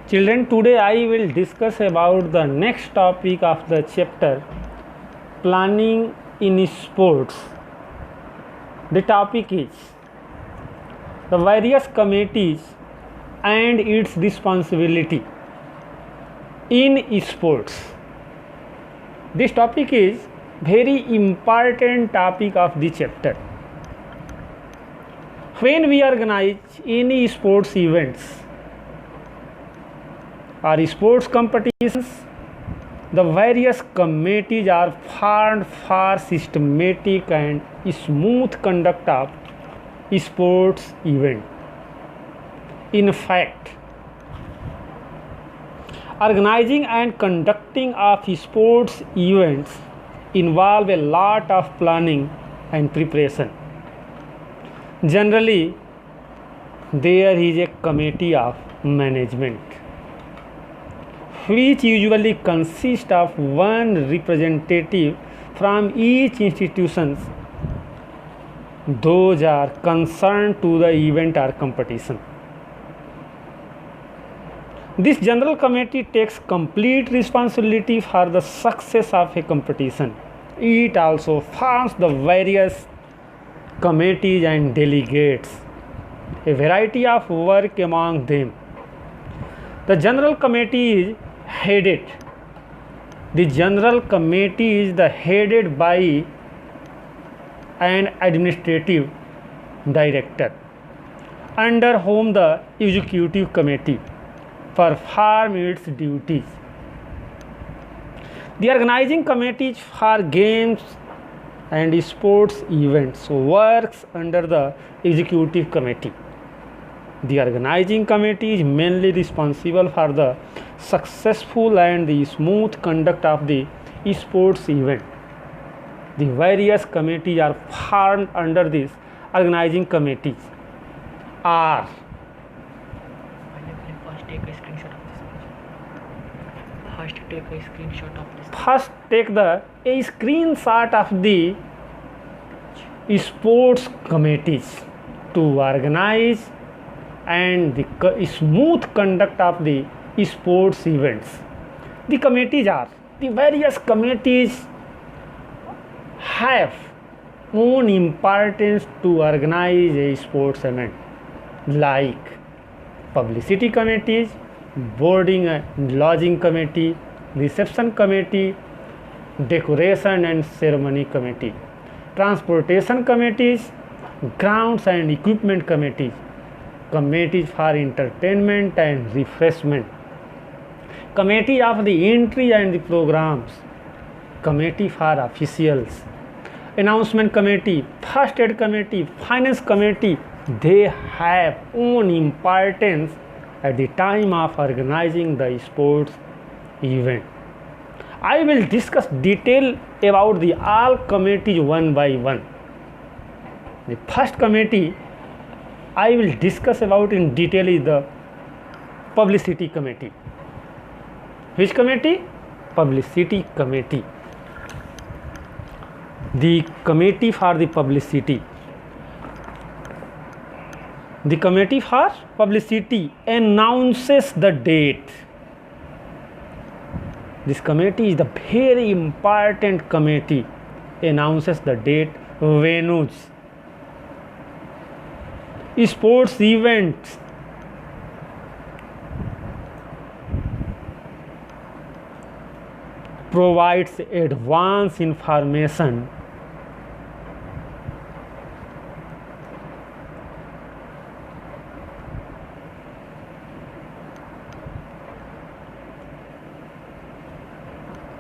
Children, today I will discuss about the next topic of the chapter, planning in sports. The topic is the various committees and its responsibility in sports. This topic is very important topic of the chapter. When we organize any sports events or sports competitions, the various committees are formed for systematic and smooth conduct of sports event. In fact, organizing and conducting of sports events involve a lot of planning and preparation. Generally, there is a committee of management which usually consists of one representative from each institution. Those are concerned to the event or competition. This general committee takes complete responsibility for the success of a competition. It also forms the various committees and delegates a variety of work among them. The general committee is headed. The general committee is headed by an administrative director, under whom the executive committee performs its duties. The organizing committee for games and sports events works under the executive committee. The organizing committee is mainly responsible for the successful and the smooth conduct of the sports event. The various committees are formed under this organizing committees are First take a screenshot of the sports committees to organize and the smooth conduct of the sports events. The committees are the various committees have own importance to organize a sports event, like publicity committees, boarding and lodging committee, reception committee, decoration and ceremony committee, transportation committees, grounds and equipment committees, committees for entertainment and refreshment, committee of the entry and the programs, committee for officials, announcement committee, first aid committee, finance committee. They have own importance at the time of organizing the sports event. I will discuss detail about the all committees one by one. The first committee I will discuss about in detail is the publicity committee. Which committee? Publicity committee. The committee for the publicity. The committee for publicity announces the date. This committee is the very important committee, announces the date, venues, sports events, provides advance information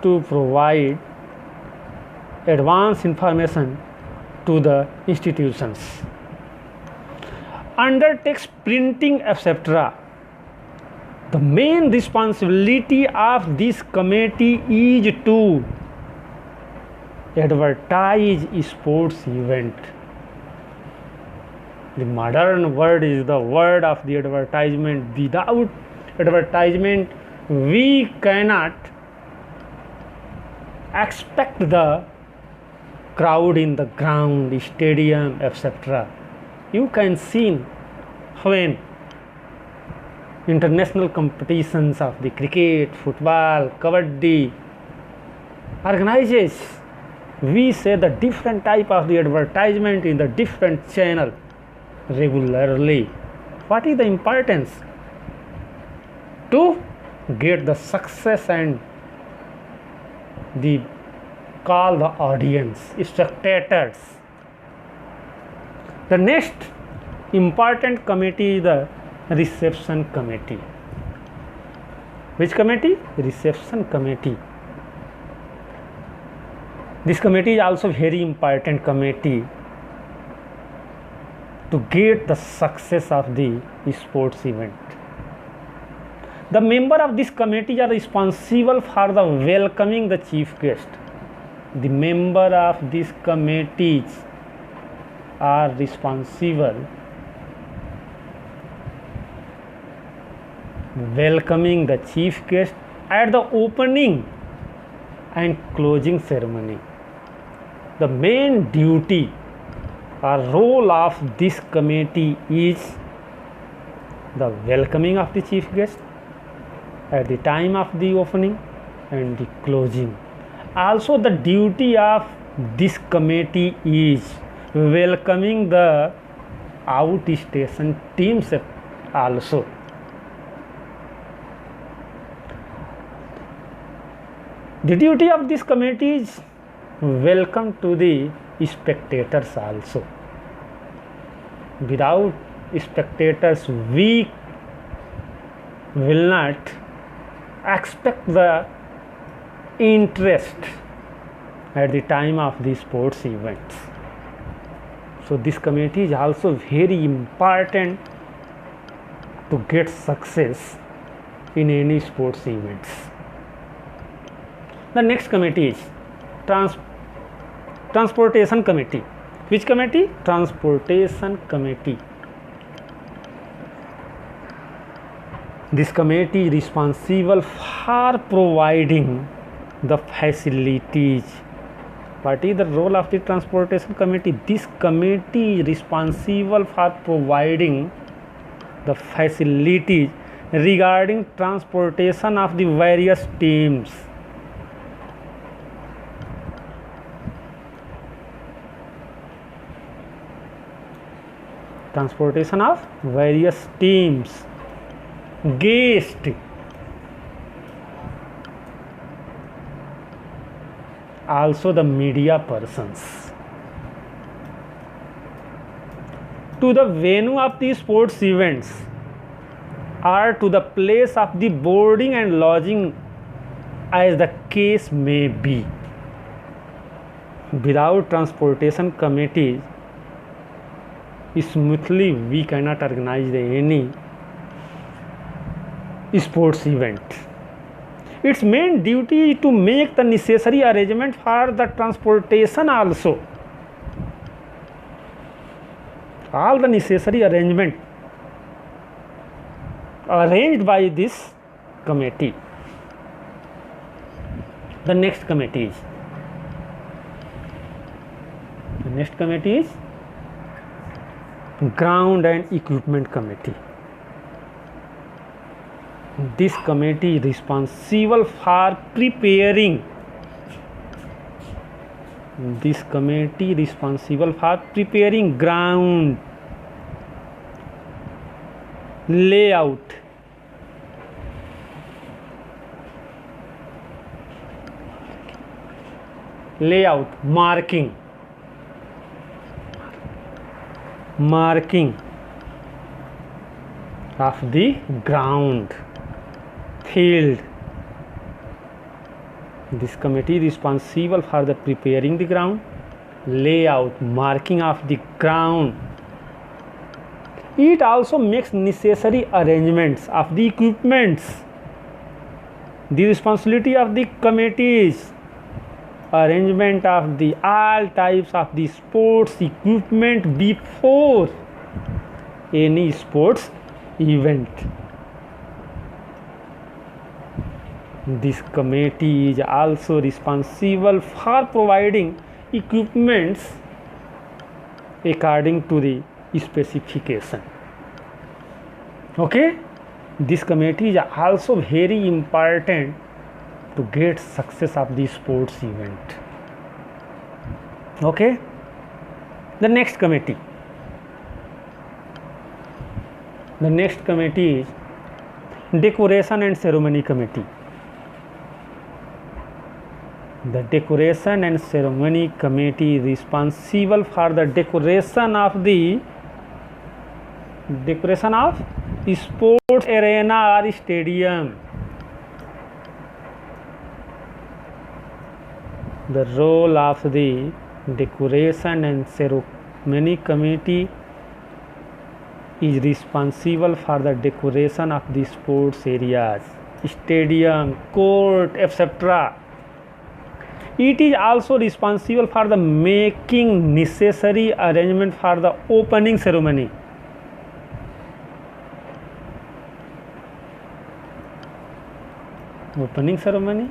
to provide advance information to the institutions, undertakes printing, etc. The main responsibility of this committee is to advertise sports event. The modern word is the word of the advertisement. Without advertisement, we cannot expect the crowd in the ground, stadium, etc. You can see when international competitions of the cricket, football, kabaddi, organizes, we say the different type of the advertisement in the different channel regularly. What is the importance? To get the success and the call the audience, spectators. The next important committee is the reception committee. Which committee? Reception committee. This committee is also very important committee to get the success of the sports event. The member of this committee are responsible for the welcoming the chief guest. The member of these committees are responsible welcoming the chief guest at the opening and closing ceremony. The main duty or role of this committee is the welcoming of the chief guest at the time of the opening and the closing. Also, the duty of this committee is welcoming the outstation teams also. The duty of this committee is welcome to the spectators also. Without spectators, we will not expect the interest at the time of the sports events. So this committee is also very important to get success in any sports events. The next committee is transportation committee. Which committee? Transportation committee. This committee is responsible for providing the facilities. What is the role of the transportation committee? This committee is responsible for providing the facilities regarding transportation of the various teams. Transportation of various teams, guests, also the media persons, to the venue of the sports events or to the place of the boarding and lodging as the case may be. Without transportation committee, smoothly we cannot organize any sports event. Its main duty is to make the necessary arrangement for the transportation also. All the necessary arrangement arranged by this committee. The next committee is ground and equipment committee. This committee is responsible for preparing ground layout, marking of the ground, field. This committee is responsible for the preparing the ground, layout, marking of the ground. It also makes necessary arrangements of the equipments. The responsibility of the committee is arrangement of the all types of the sports equipment before any sports event. This committee is also responsible for providing equipments according to the specification. Okay, This committee is also very important to get success of the sports event. Okay, the next committee is decoration and ceremony committee. The decoration and ceremony committee is responsible for the decoration of sports arena or stadium. The role of the decoration and ceremony committee is responsible for the decoration of the sports areas, stadium, court, etc. It is also responsible for the making necessary arrangement for the opening ceremony. Opening ceremony.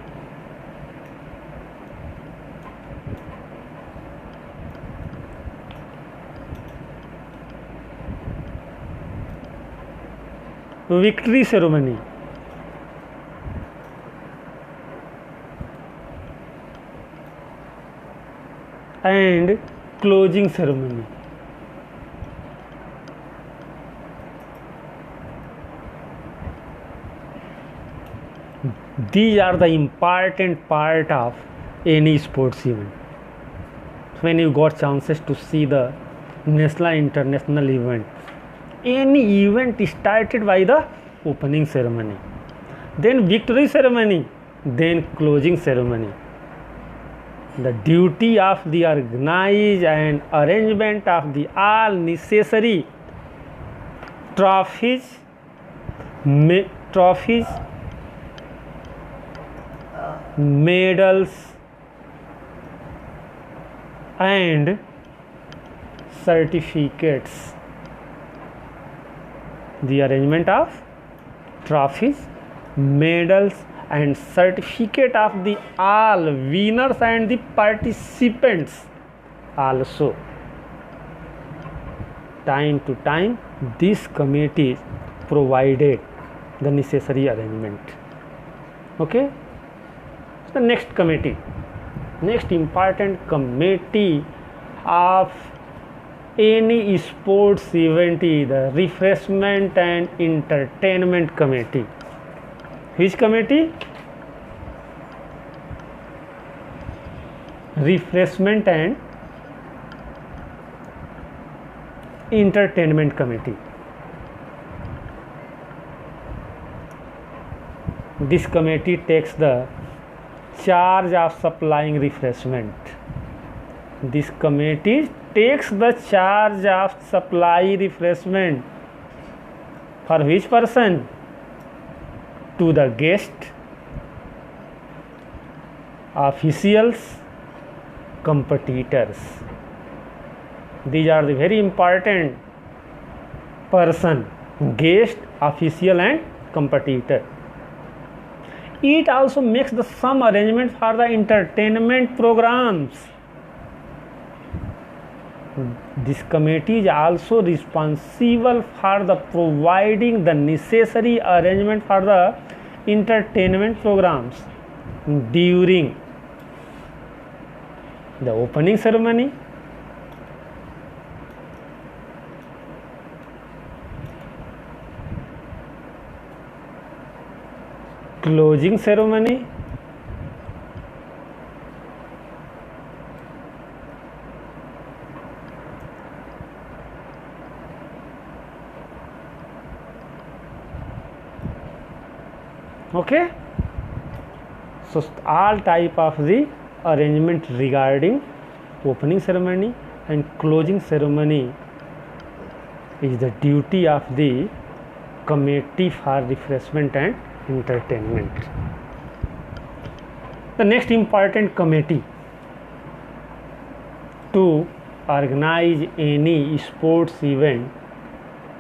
Victory ceremony. And closing ceremony. These are the important part of any sports event. When you got chances to see the national, international event, any event started by the opening ceremony, then victory ceremony, then closing ceremony. The duty of the organize and arrangement of the all necessary trophies, medals and certificates. The arrangement of trophies, medals and certificate of the all winners and the participants. Also, time to time this committee provided the necessary arrangement. Okay, the next important committee of any sports event is the refreshment and entertainment committee. Which committee? Refreshment and entertainment committee. This committee takes the charge of supplying refreshment. This committee takes the charge of supply refreshment for which person? To the guest, officials, competitors. These are the very important person: guest, official and competitor. It also makes the some arrangement for the entertainment programs. This committee is also responsible for the providing the necessary arrangement for the entertainment programs during the opening ceremony, closing ceremony, okay. So all type of the arrangement regarding opening ceremony and closing ceremony is the duty of the committee for refreshment and entertainment. The next important committee to organize any sports event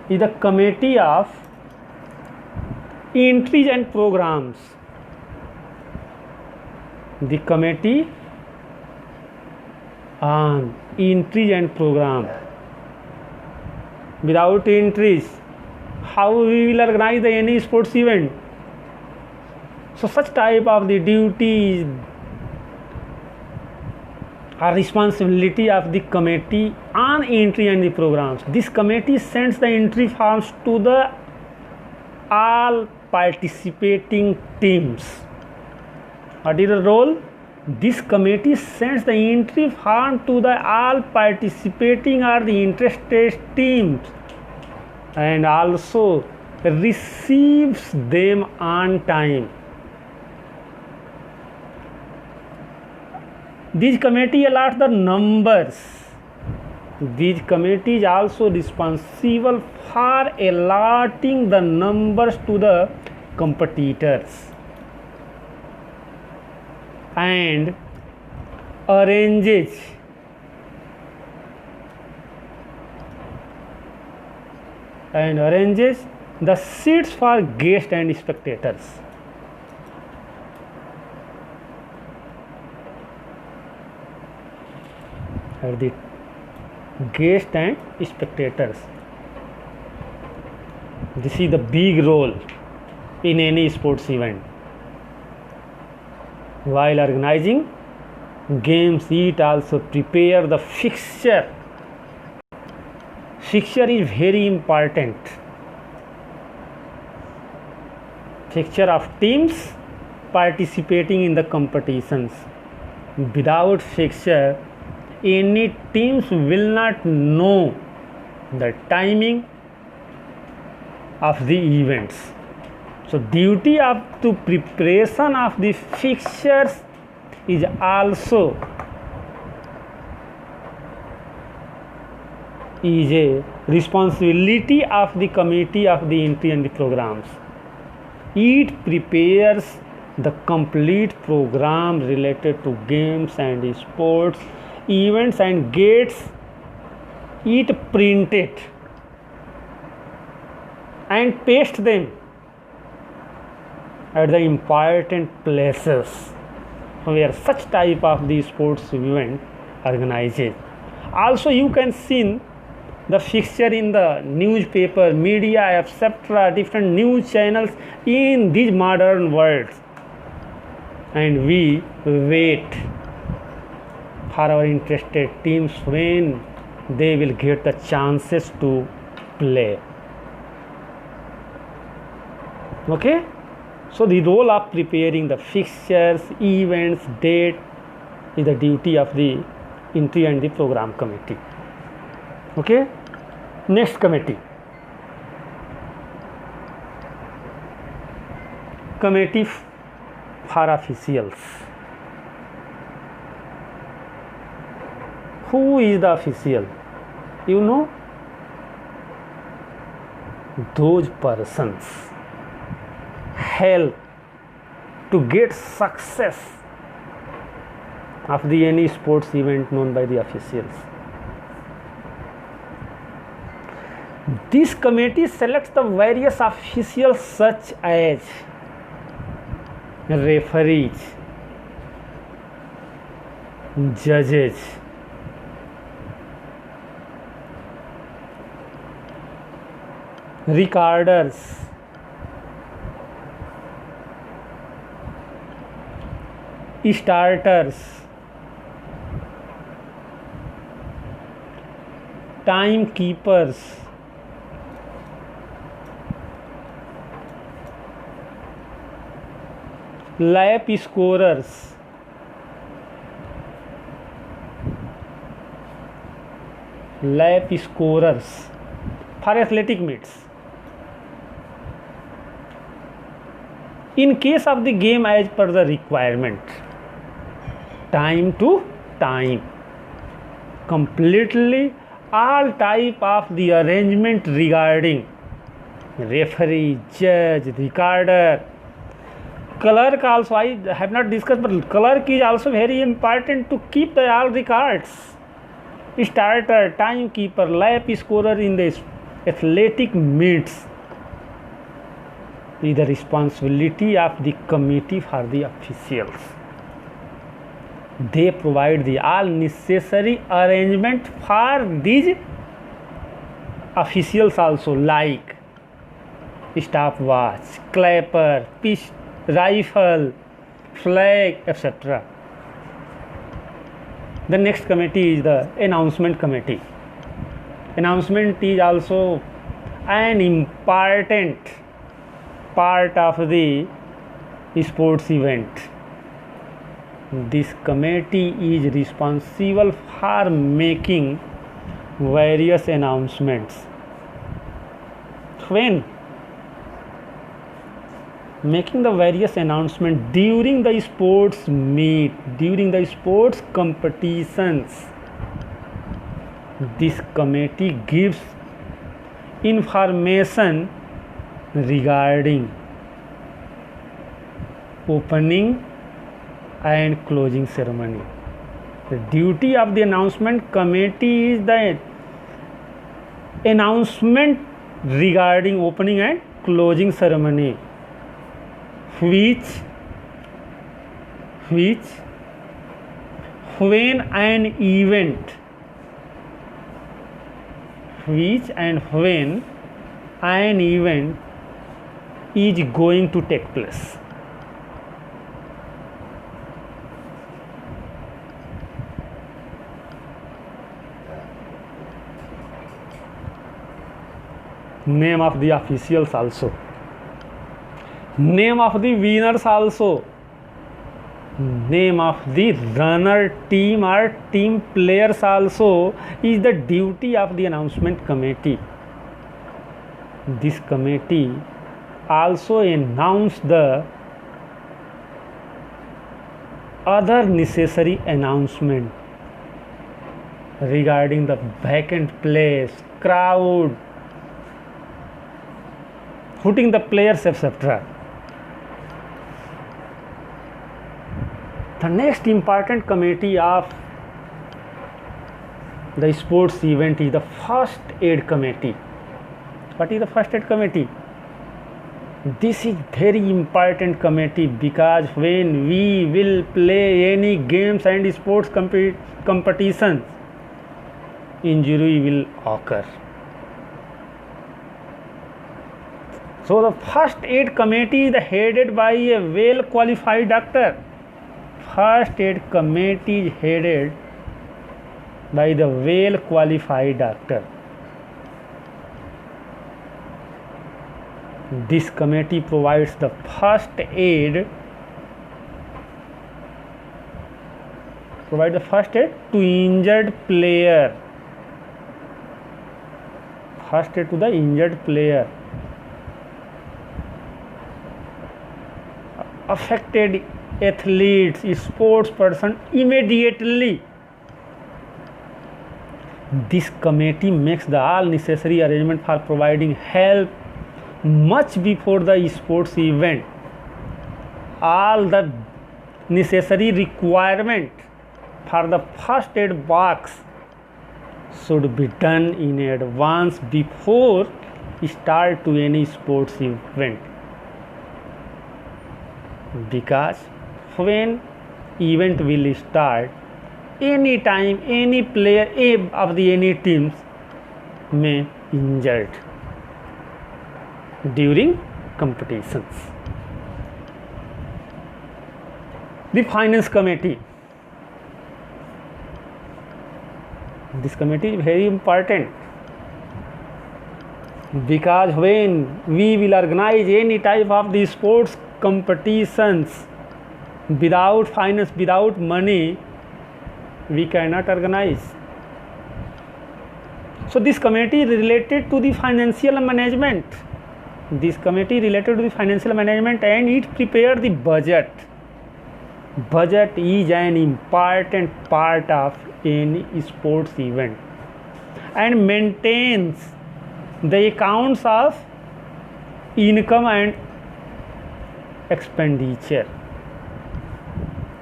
is the committee of entries and programs. The committee on entries and program. Without entries, how we will organize any sports event. So such type of the duties are responsibility of the committee on entry and the programs. This committee sends the entry forms to the all participating teams. What is the role? This committee sends the entry form to the all participating or the interested teams and also receives them on time. This committee allots the numbers. This committee is also responsible for allotting the numbers to the competitors and arranges the seats for guests and spectators. The guests and spectators. This is the big role in any sports event. While organizing games, it also prepare the fixture. Fixture is very important. Fixture of teams participating in the competitions. Without fixture, any teams will not know the timing of the events. So duty of the preparation of the fixtures is also a responsibility of the committee of the entry and the programs. It prepares the complete program related to games and sports events and gets it printed and paste them at the important places where such type of the sports event organized. Also you can see the fixture in the newspaper, media, etc., different news channels in these modern world, and we wait for our interested teams when they will get the chances to play. Okay, so the role of preparing the fixtures, events, date is the duty of the entry and the program committee. Okay, next committee, committee for officials. Who is the official? You know, those persons help to get success of the any sports event known by the officials. This committee selects the various officials such as referees, judges, recorders, starters, timekeepers, lap scorers, for athletic meets. In case of the game as per the requirement, time to time, completely all type of the arrangement regarding referee, judge, recorder, clerk also I have not discussed, but clerk is also very important to keep the all records. Starter, timekeeper, lap scorer in the athletic meets is the responsibility of the committee for the officials. They provide the all necessary arrangement for these officials also, like stopwatch, clapper, rifle, flag, etc. The next committee is the announcement committee. Announcement is also an important part of the sports event. This committee is responsible for making various announcements. When making the various announcements during the sports meet, during the sports competitions, this committee gives information regarding opening and closing ceremony. The duty of the announcement committee is the announcement regarding opening and closing ceremony, which when an event is going to take place. Name of the officials also, name of the winners also, name of the runner team or team players also is the duty of the announcement committee. This committee also announce the other necessary announcement regarding the vacant place, crowd, putting the players, etc. The next important committee of the sports event is the first aid committee. What is the first aid committee? This is very important committee because when we will play any games and sports competitions, injury will occur. So the first aid committee is headed by a well qualified doctor. First aid committee is headed by the well qualified doctor. This committee provides the first aid to injured player. First aid to the injured player. Affected athletes, sports person immediately. This committee makes the all necessary arrangement for providing help much before the sports event. All the necessary requirement for the first aid box should be done in advance before start to any sports event. Because when event will start, any time any player of the any teams may injured during competitions. The finance committee. This committee is very important because when we will organize any type of the sports competitions, without finance, without money, we cannot organize. So this committee is related to the financial management. This committee related to the financial management and it prepare the budget. Budget is an important part of any sports event and maintains the accounts of income and expenditure.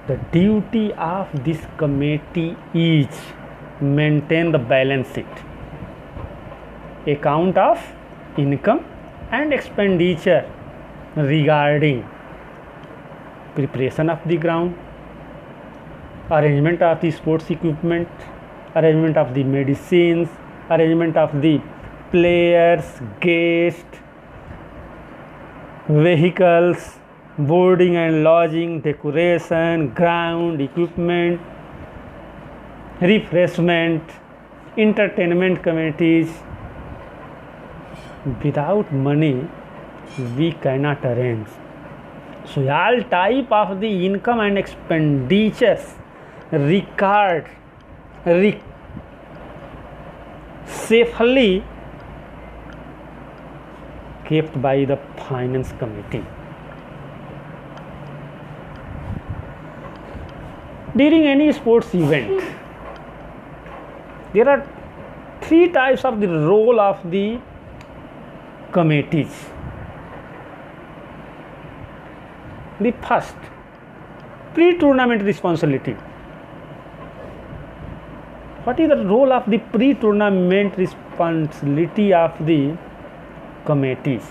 The duty of this committee is maintain the balance sheet, account of income and expenditure regarding preparation of the ground, arrangement of the sports equipment, arrangement of the medicines, arrangement of the players, guests, vehicles, boarding and lodging, decoration, ground equipment, refreshment, entertainment committees. Without money, we cannot arrange. So all type of the income and expenditures record safely kept by the finance committee. During any sports event, there are three types of the role of the committees. The first, pre-tournament responsibility. What is the role of the pre-tournament responsibility of the committees?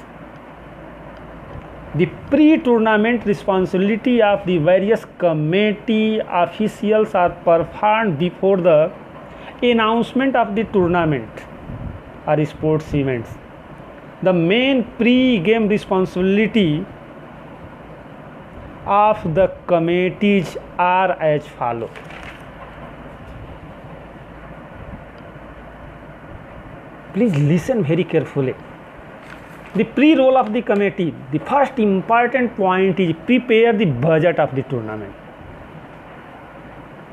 The pre-tournament responsibility of the various committee officials are performed before the announcement of the tournament or sports events. The main pre-game responsibility of the committees are as follows. Please listen very carefully. The pre-role of the committee, the first important point is prepare the budget of the tournament.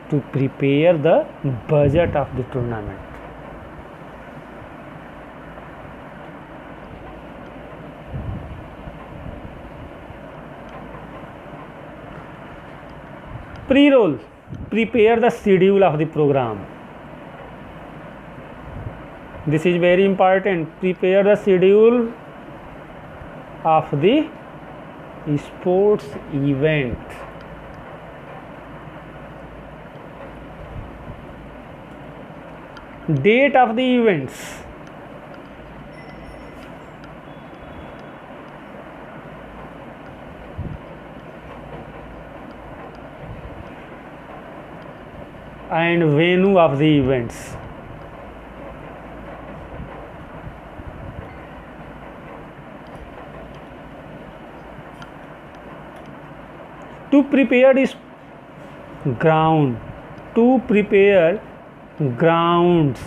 To prepare the budget of the tournament. Pre-roll, prepare the schedule of the program. This is very important. Prepare the schedule of the sports event. Date of the events. And venue of the events. To prepare this ground, to prepare grounds,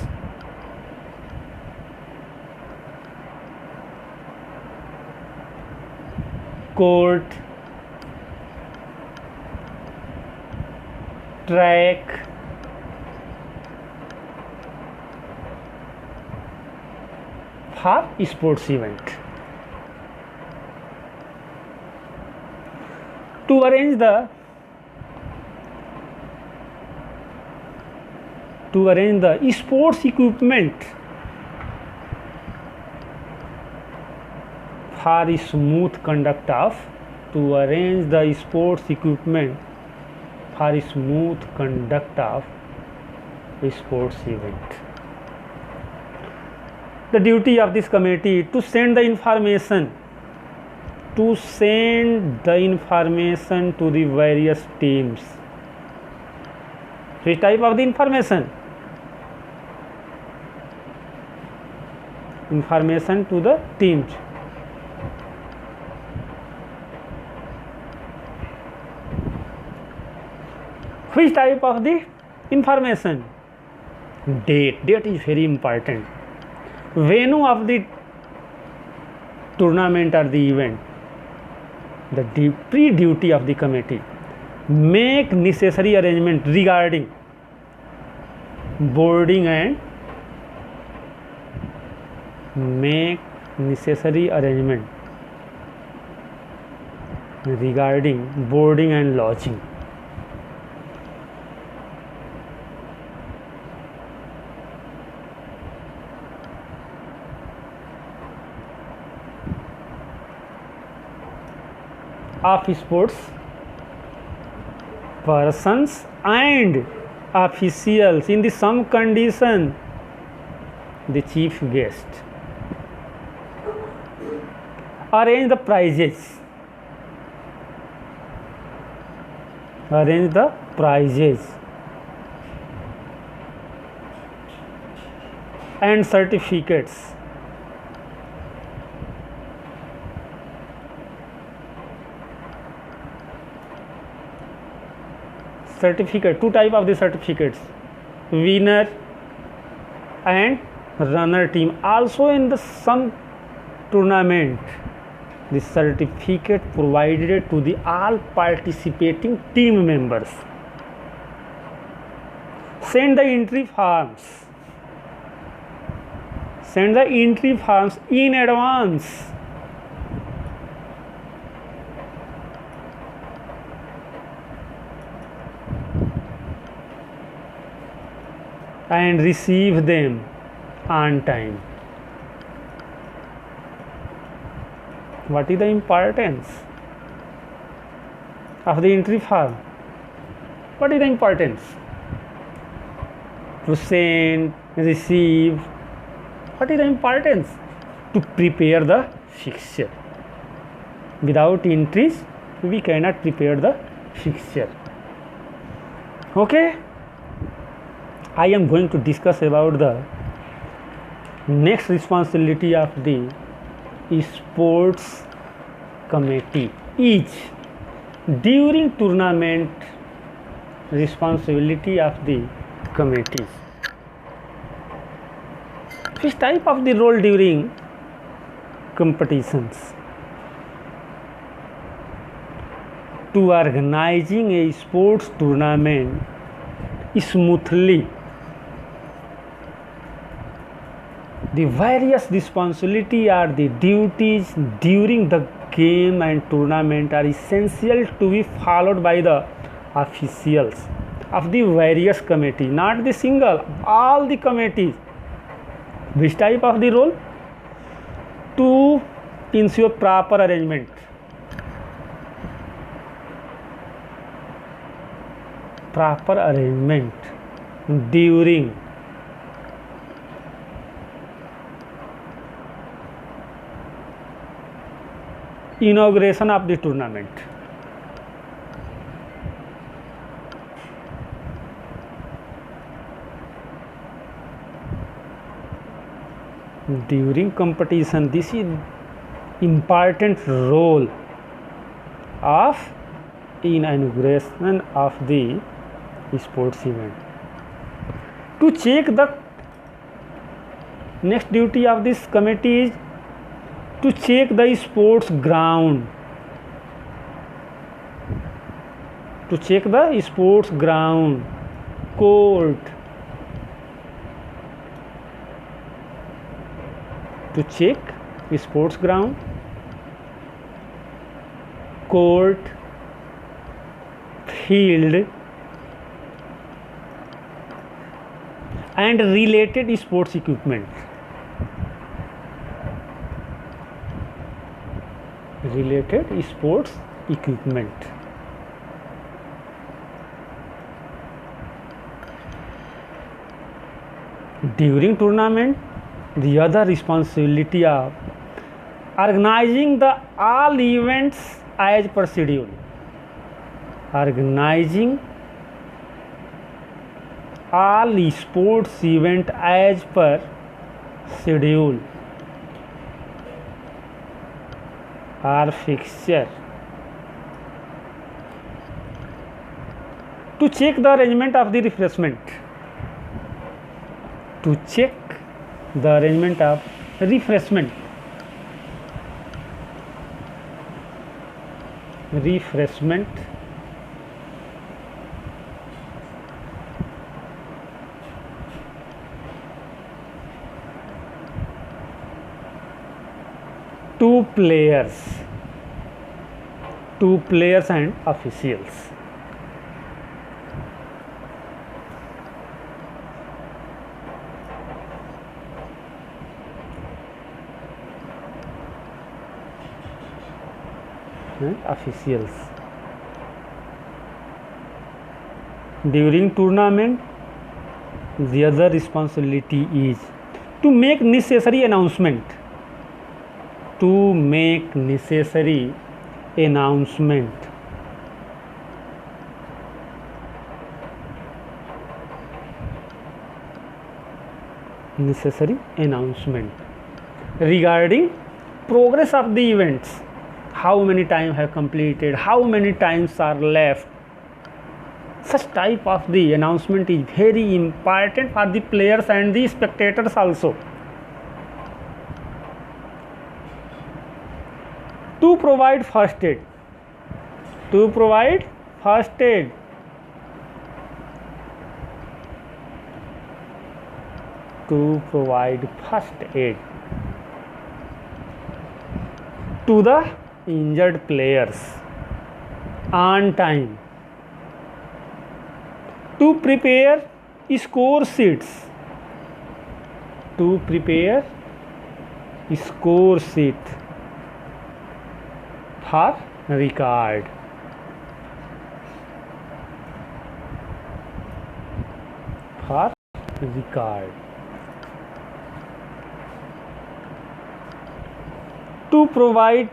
court, track, for sports event. To arrange the sports equipment for smooth conduct of sports event. The duty of this committee to send the information to the various teams. Which type of the information? Information to the teams. Which type of the information? Date is very important. Venue of the tournament or the event. The pre-duty of the committee. Make necessary arrangement regarding boarding and lodging. Of sports persons and officials in the some condition, the chief guest. Arrange the prizes. And certificates certificate, two type of the certificates, winner and runner team. Also in the some tournament, the certificate provided to the all participating team members. Send the entry forms. Send the entry forms in advance. And receive them on time. What is the importance of the entry form? What is the importance? To send, receive. What is the importance? To prepare the fixture. Without entries, we cannot prepare the fixture. Okay? I am going to discuss about the next responsibility of the sports committee is during tournament responsibility of the committees. Which type of the role during competitions? To organizing a sports tournament smoothly, the various responsibility or the duties during the game and tournament are essential to be followed by the officials of the various committee, not the single, all the committees. Which type of the role? To ensure proper arrangement. Proper arrangement during inauguration of the tournament. During competition, this is important role of inauguration of the sports event. To check the next duty of this committee is to check the sports ground. To check the sports ground, court. To check sports ground, court, field and related sports equipment. Related sports equipment. During tournament, the other responsibility of organizing the all events as per schedule. Organizing all sports event as per schedule or fixture. To check the arrangement of the refreshment. To check the arrangement of refreshment. Refreshment. Two players and officials. Officials. During tournament, the other responsibility is to make necessary announcement. To make necessary announcement. Necessary announcement regarding progress of the events. How many times have completed, how many times are left, Such type of the announcement is very important for the players and the spectators also. To provide first aid. To provide first aid. To provide first aid to the injured players on time. To prepare score sheets. To prepare score sheet for record. For record. To provide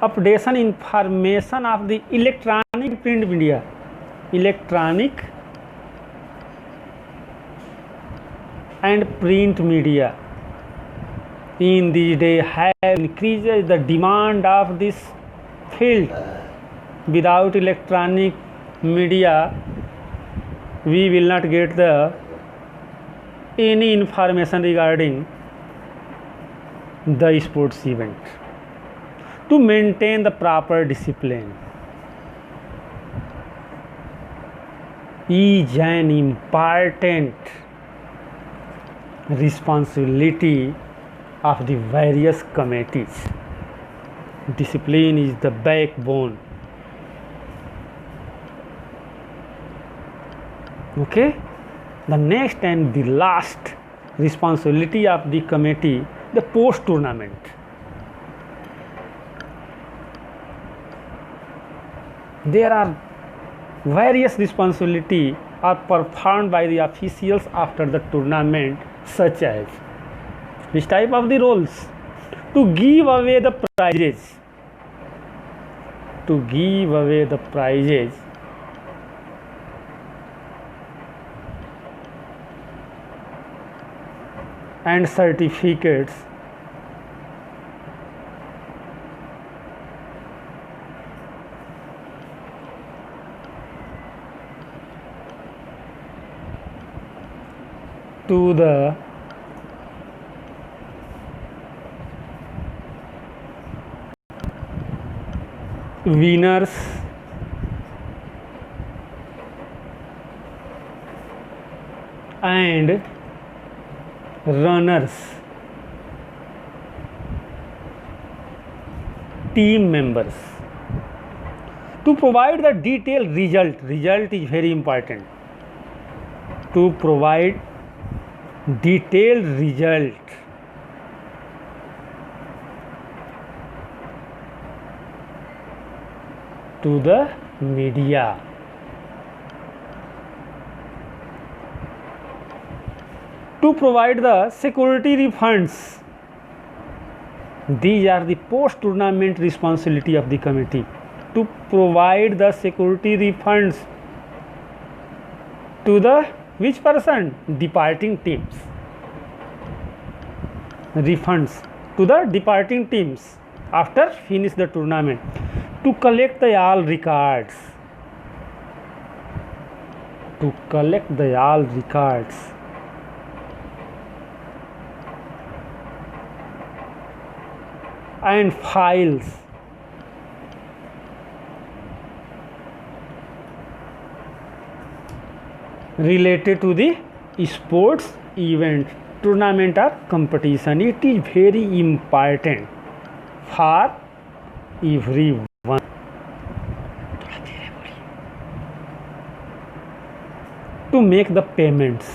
updation information of the electronic print media. Electronic and print media in these days have increased the demand of this field. Without electronic media, we will not get the any information regarding the sports event. To maintain the proper discipline is an important responsibility of the various committees. Discipline is the backbone. Okay, the next and the last responsibility of the committee, the post tournament. There are various responsibilities are performed by the officials after the tournament, such as which type of the roles? To give away the prizes. To give away the prizes. And certificates to the winners and runners, team members. To provide the detailed result is very important. To provide detailed result to the media. To provide the security refunds. These are the post tournament responsibility of the committee. To provide the security refunds to the which person? Departing teams. Refunds to the departing teams after finish the tournament. To collect the all records. To collect the all records. And files related to the sports event, tournament or competition. It is very important for everyone. To make the payments.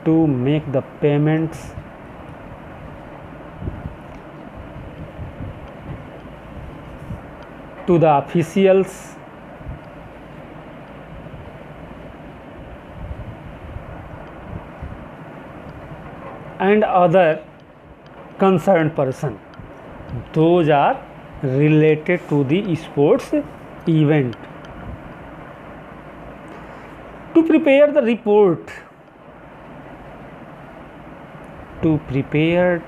To make the payments to the officials and other concerned person. Those are related to the sports event. To prepare the report. To prepare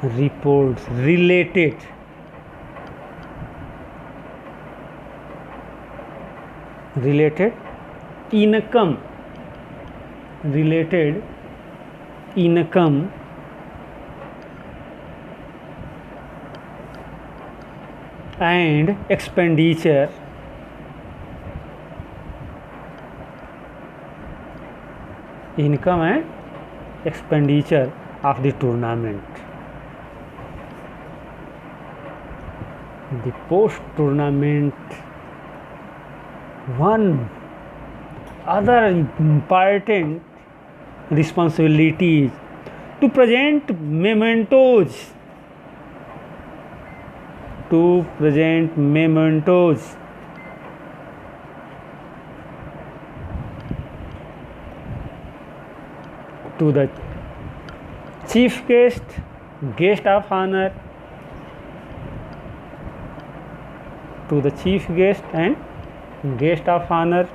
reports related related income, related income and expenditure income and expenditure of the tournament. The post tournament one other important responsibility is to present mementos, to present mementos to the chief guest, guest of honor, to the chief guest and guest of honor,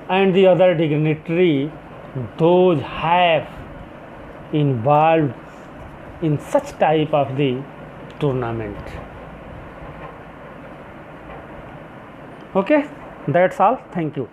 and the other dignitary, those have involved in such type of the tournament. Okay, that's all. Thank you.